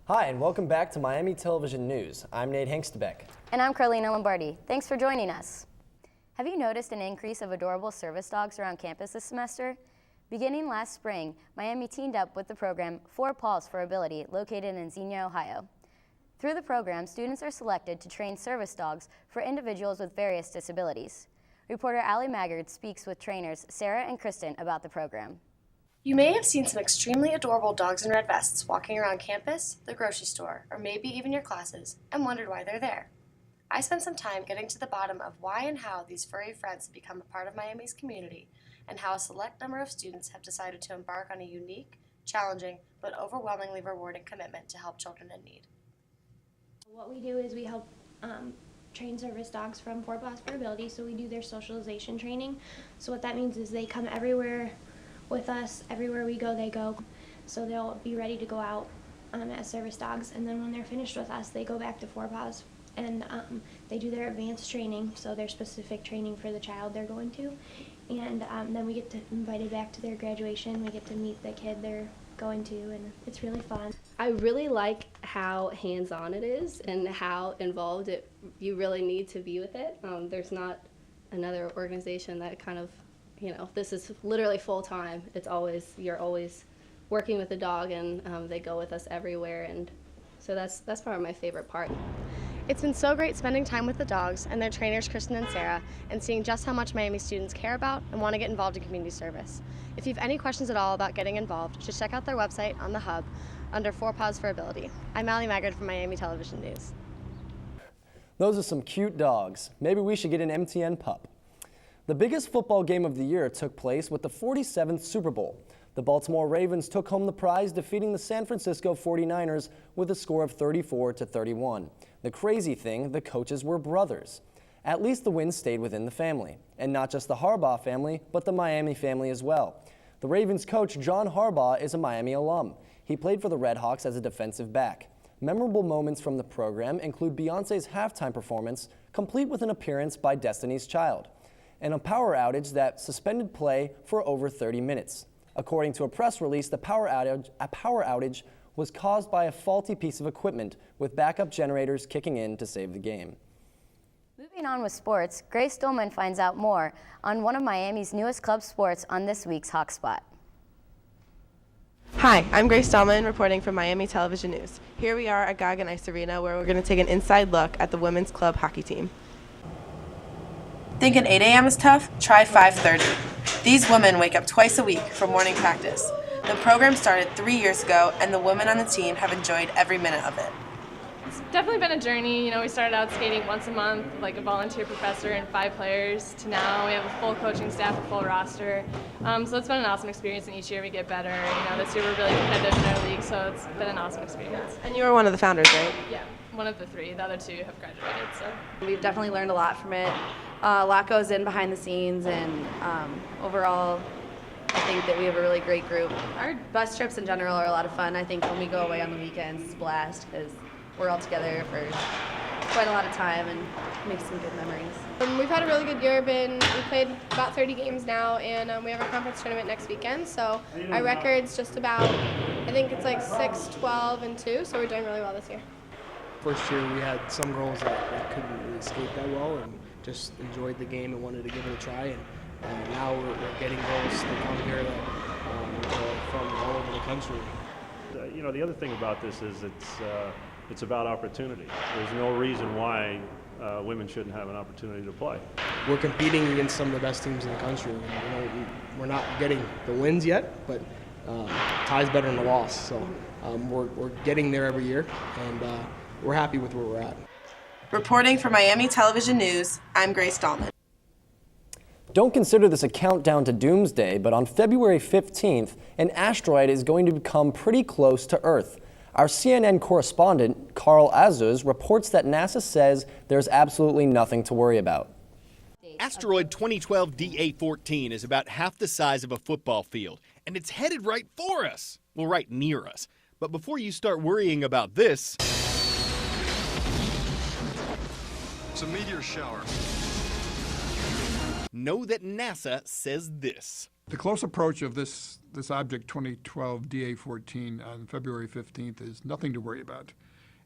Hi, and welcome back to Miami Television News. I'm Nate Hengstebeck. And I'm Carlina Lombardi. Thanks for joining us. Have you noticed an increase of adorable service dogs around campus this semester? Beginning last spring, Miami teamed up with the program 4 Paws for Ability located in Xenia, Ohio. Through the program, students are selected to train service dogs for individuals with various disabilities. Reporter Allie Maggard speaks with trainers Sarah and Kristen about the program. You may have seen some extremely adorable dogs in red vests walking around campus, the grocery store, or maybe even your classes, and wondered why they're there. I spent some time getting to the bottom of why and how these furry friends have become a part of Miami's community, and how a select number of students have decided to embark on a unique, challenging, but overwhelmingly rewarding commitment to help children in need. What we do is we help train service dogs from 4 Paws for Ability, so we do their socialization training. So what that means is they come everywhere with us, everywhere we go, they go. So they'll be ready to go out as service dogs, and then when they're finished with us, they go back to 4 Paws, and they do their advanced training, so their specific training for the child they're going to. And then we get to invited back to their graduation. We get to meet the kid they're going to, and it's really fun. I really like how hands-on it is and how involved you really need to be with it. There's not another organization that kind of, this is literally full-time. You're always working with the dog, and they go with us everywhere, and so that's probably my favorite part. It's been so great spending time with the dogs and their trainers Kristen and Sarah, and seeing just how much Miami students care about and want to get involved in community service. If you have any questions at all about getting involved, just check out their website on the hub under 4 Paws for Ability. I'm Allie Maggard from Miami Television News. Those are some cute dogs. Maybe we should get an MTN pup. The biggest football game of the year took place with the 47th Super Bowl. The Baltimore Ravens took home the prize, defeating the San Francisco 49ers with a score of 34-31. The crazy thing, the coaches were brothers. At least the win stayed within the family. And not just the Harbaugh family, but the Miami family as well. The Ravens coach, John Harbaugh, is a Miami alum. He played for the Redhawks as a defensive back. Memorable moments from the program include Beyoncé's halftime performance, complete with an appearance by Destiny's Child, and a power outage that suspended play for over 30 minutes. According to a press release, a power outage was caused by a faulty piece of equipment, with backup generators kicking in to save the game. Moving on with sports, Grace Dolman finds out more on one of Miami's newest club sports on this week's Hawk Spot. Hi, I'm Grace Dahlman reporting from Miami Television News. Here we are at Goggin Ice Arena, where we're going to take an inside look at the women's club hockey team. Thinking 8 a.m. is tough? Try 5:30. These women wake up twice a week for morning practice. The program started 3 years ago, and the women on the team have enjoyed every minute of it. It's definitely been a journey. We started out skating once a month, like a volunteer professor and 5 players, to now we have a full coaching staff, a full roster. So it's been an awesome experience, and each year we get better. This year we're really competitive in our league, so it's been an awesome experience. And you were one of the founders, right? Yeah, one of the 3. The other 2 have graduated. So we've definitely learned a lot from it. A lot goes in behind the scenes, and overall, I think that we have a really great group. Our bus trips in general are a lot of fun. I think when we go away on the weekends, it's a blast because we're all together for quite a lot of time and make some good memories. We've had a really good year. We played about 30 games now, and we have a conference tournament next weekend. So our record's just about, I think it's like 6-12-2. So we're doing really well this year. First year we had some girls that couldn't really skate that well and just enjoyed the game and wanted to give it a try. And now we're getting girls to come here from all over the country. The other thing about this is it's about opportunity. There's no reason why women shouldn't have an opportunity to play. We're competing against some of the best teams in the country. We're not getting the wins yet, but tie's better than a loss. So we're getting there every year, and we're happy with where we're at. Reporting for Miami Television News, I'm Grace Dahlman. Don't consider this a countdown to doomsday, but on February 15th, an asteroid is going to come pretty close to Earth. Our CNN correspondent, Carl Azuz, reports that NASA says there's absolutely nothing to worry about. Asteroid 2012 DA14 is about half the size of a football field, and it's headed right for us. Well, right near us. But before you start worrying about this, it's a meteor shower. know that NASA says this. The close approach of this object 2012 DA-14 on February 15th is nothing to worry about.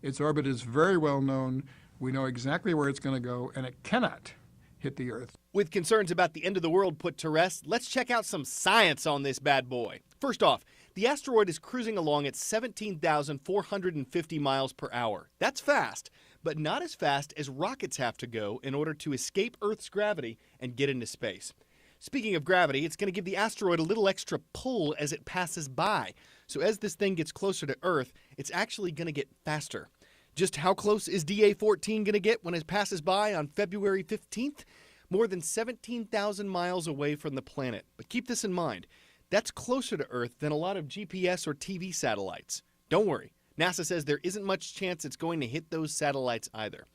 Its orbit is very well known. We know exactly where it's going to go, and it cannot hit the Earth. With concerns about the end of the world put to rest, let's check out some science on this bad boy. First off, the asteroid is cruising along at 17,450 miles per hour. That's fast, but not as fast as rockets have to go in order to escape Earth's gravity and get into space. Speaking of gravity, it's going to give the asteroid a little extra pull as it passes by. So as this thing gets closer to Earth, it's actually going to get faster. Just how close is DA-14 going to get when it passes by on February 15th? More than 17,000 miles away from the planet. But keep this in mind, that's closer to Earth than a lot of GPS or TV satellites. Don't worry, NASA says there isn't much chance it's going to hit those satellites either.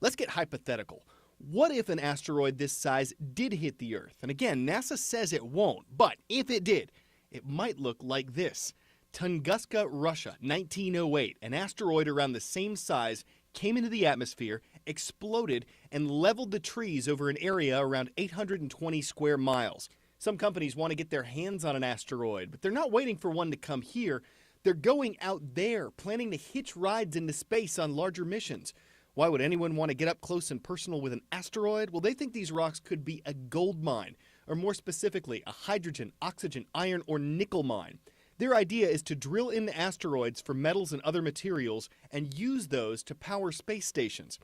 Let's get hypothetical. What if an asteroid this size did hit the Earth? And again, NASA says it won't, but if it did, it might look like this. Tunguska, Russia, 1908, an asteroid around the same size came into the atmosphere, exploded, and leveled the trees over an area around 820 square miles. Some companies want to get their hands on an asteroid, but they're not waiting for one to come here. They're going out there, planning to hitch rides into space on larger missions. Why would anyone want to get up close and personal with an asteroid? Well, they think these rocks could be a gold mine, or more specifically, a hydrogen, oxygen, iron, or nickel mine. Their idea is to drill into asteroids for metals and other materials and use those to power space stations.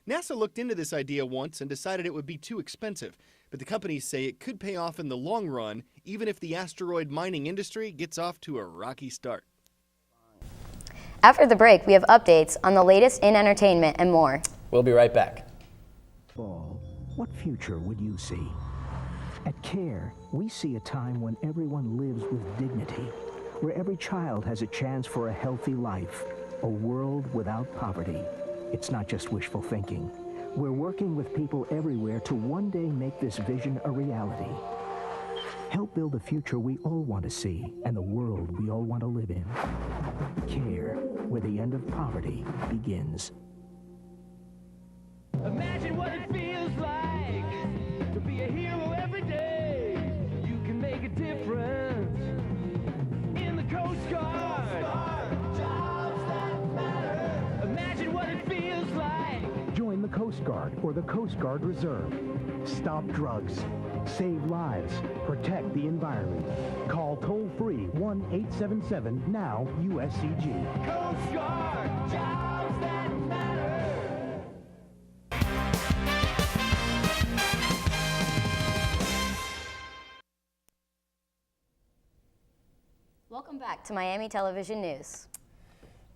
NASA looked into this idea once and decided it would be too expensive, but the companies say it could pay off in the long run, even if the asteroid mining industry gets off to a rocky start. After the break, we have updates on the latest in entertainment and more. We'll be right back. What future would you see? At CARE, we see a time when everyone lives with dignity, where every child has a chance for a healthy life, a world without poverty. It's not just wishful thinking. We're working with people everywhere to one day make this vision a reality. Help build the future we all want to see and the world we all want to live in. CARE, where the end of poverty begins. Imagine what it feels like to be a hero every day. You can make a difference in the Coast Guard. Jobs that matter. Imagine what it feels like. Join the Coast Guard or the Coast Guard Reserve. Stop drugs. Save lives. Protect the environment. Call toll-free 1-877-NOW-USCG. Coast Guard. Jobs that matter. Welcome back to Miami Television News.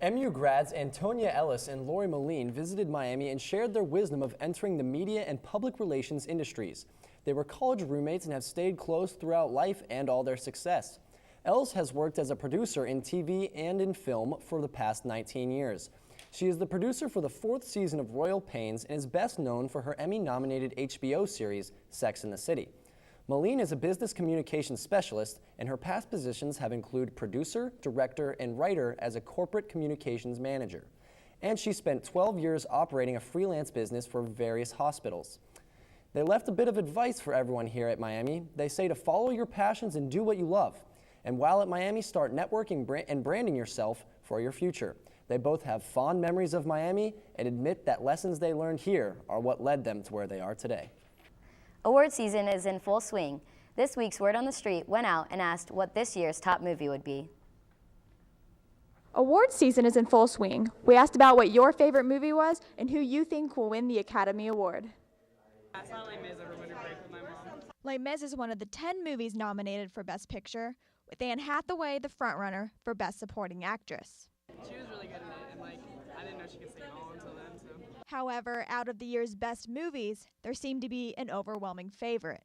MU grads Antonia Ellis and Lori Moline visited Miami and shared their wisdom of entering the media and public relations industries. They were college roommates and have stayed close throughout life and all their success. Ellis has worked as a producer in TV and in film for the past 19 years. She is the producer for the 4th season of Royal Pains and is best known for her Emmy-nominated HBO series, Sex and the City. Moline is a business communications specialist, and her past positions have included producer, director, and writer as a corporate communications manager. And she spent 12 years operating a freelance business for various hospitals. They left a bit of advice for everyone here at Miami. They say to follow your passions and do what you love. And while at Miami, start networking and branding yourself for your future. They both have fond memories of Miami and admit that lessons they learned here are what led them to where they are today. Award season is in full swing. This week's Word on the Street went out and asked what this year's top movie would be. Award season is in full swing. We asked about what your favorite movie was and who you think will win the Academy Award. I saw Les Mis over winter break with my mom. Les Mis is one of the 10 movies nominated for Best Picture, with Anne Hathaway the frontrunner for Best Supporting Actress. She was really good in it, and I didn't know she could sing at all until then. So. However, out of the year's best movies, there seemed to be an overwhelming favorite.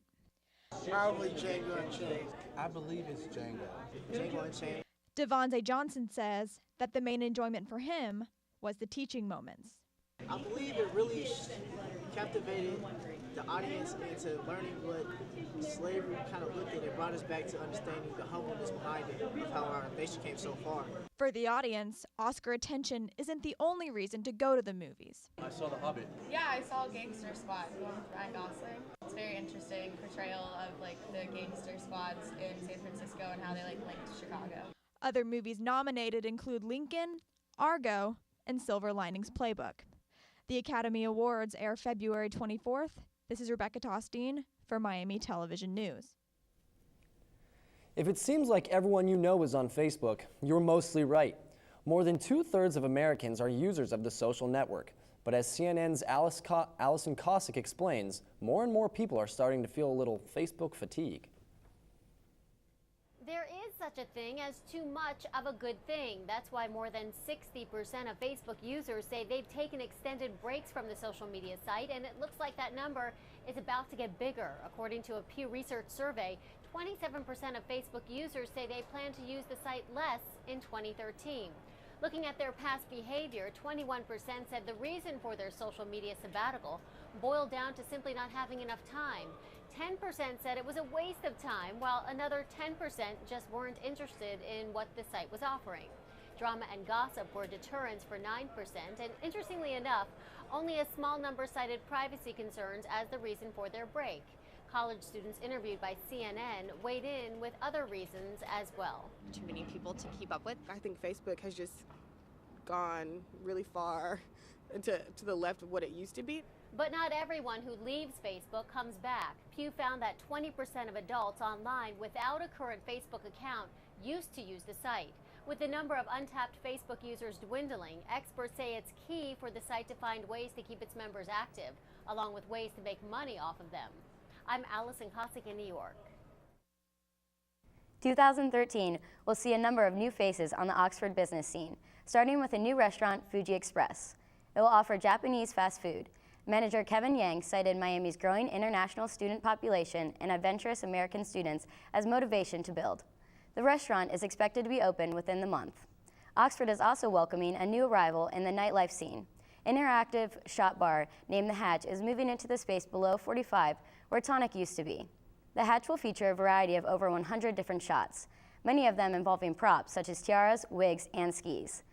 Probably Django Unchained. I believe it's Django. Django Unchained. Devontae Johnson says that the main enjoyment for him was the teaching moments. I believe it really captivated the audience into learning what slavery kind of looked at. It brought us back to understanding the humbleness behind it, of how our nation came so far. For the audience, Oscar attention isn't the only reason to go to the movies. I saw The Hobbit. Yeah, I saw Gangster Squad with Ryan Gosling. It's a very interesting portrayal of like the gangster squads in San Francisco and how they like link to Chicago. Other movies nominated include Lincoln, Argo, and Silver Linings Playbook. The Academy Awards air February 24th. This is Rebecca Tostine for Miami Television News. If it seems like everyone you know is on Facebook, you're mostly right. More than 2/3 of Americans are users of the social network. But as CNN's Allison Cossack explains, more and more people are starting to feel a little Facebook fatigue. There is such a thing as too much of a good thing. That's why more than 60% of Facebook users say they've taken extended breaks from the social media site, and it looks like that number is about to get bigger. According to a Pew Research survey, 27% of Facebook users say they plan to use the site less in 2013. Looking at their past behavior, 21% said the reason for their social media sabbatical boiled down to simply not having enough time. 10% said it was a waste of time, while another 10% just weren't interested in what the site was offering. Drama and gossip were deterrents for 9%, and interestingly enough, only a small number cited privacy concerns as the reason for their break. College students interviewed by CNN weighed in with other reasons as well. Too many people to keep up with. I think Facebook has just gone really far to the left of what it used to be. But not everyone who leaves Facebook comes back. Pew found that 20% of adults online without a current Facebook account used to use the site. With the number of untapped Facebook users dwindling, experts say it's key for the site to find ways to keep its members active, along with ways to make money off of them. I'm Allison Cossack in New York. 2013 will see a number of new faces on the Oxford business scene, starting with a new restaurant, Fuji Express. It will offer Japanese fast food. Manager Kevin Yang cited Miami's growing international student population and adventurous American students as motivation to build. The restaurant is expected to be open within the month. Oxford is also welcoming a new arrival in the nightlife scene. Interactive shop bar named The Hatch is moving into the space below 45 where Tonic used to be. The Hatch will feature a variety of over 100 different shots, many of them involving props such as tiaras, wigs, and skis.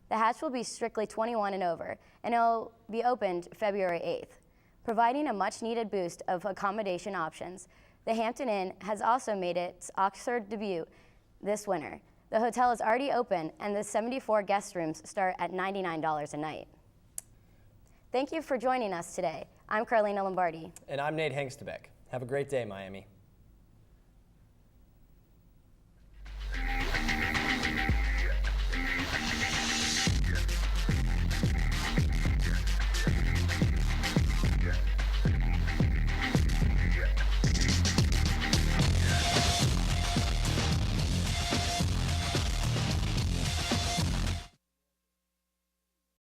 The Hatch will be strictly 21 and over, and it will be opened February 8th. Providing a much-needed boost of accommodation options, the Hampton Inn has also made its Oxford debut this winter. The hotel is already open, and the 74 guest rooms start at $99 a night. Thank you for joining us today. I'm Carlina Lombardi. And I'm Nate Hengstebeck. Have a great day, Miami.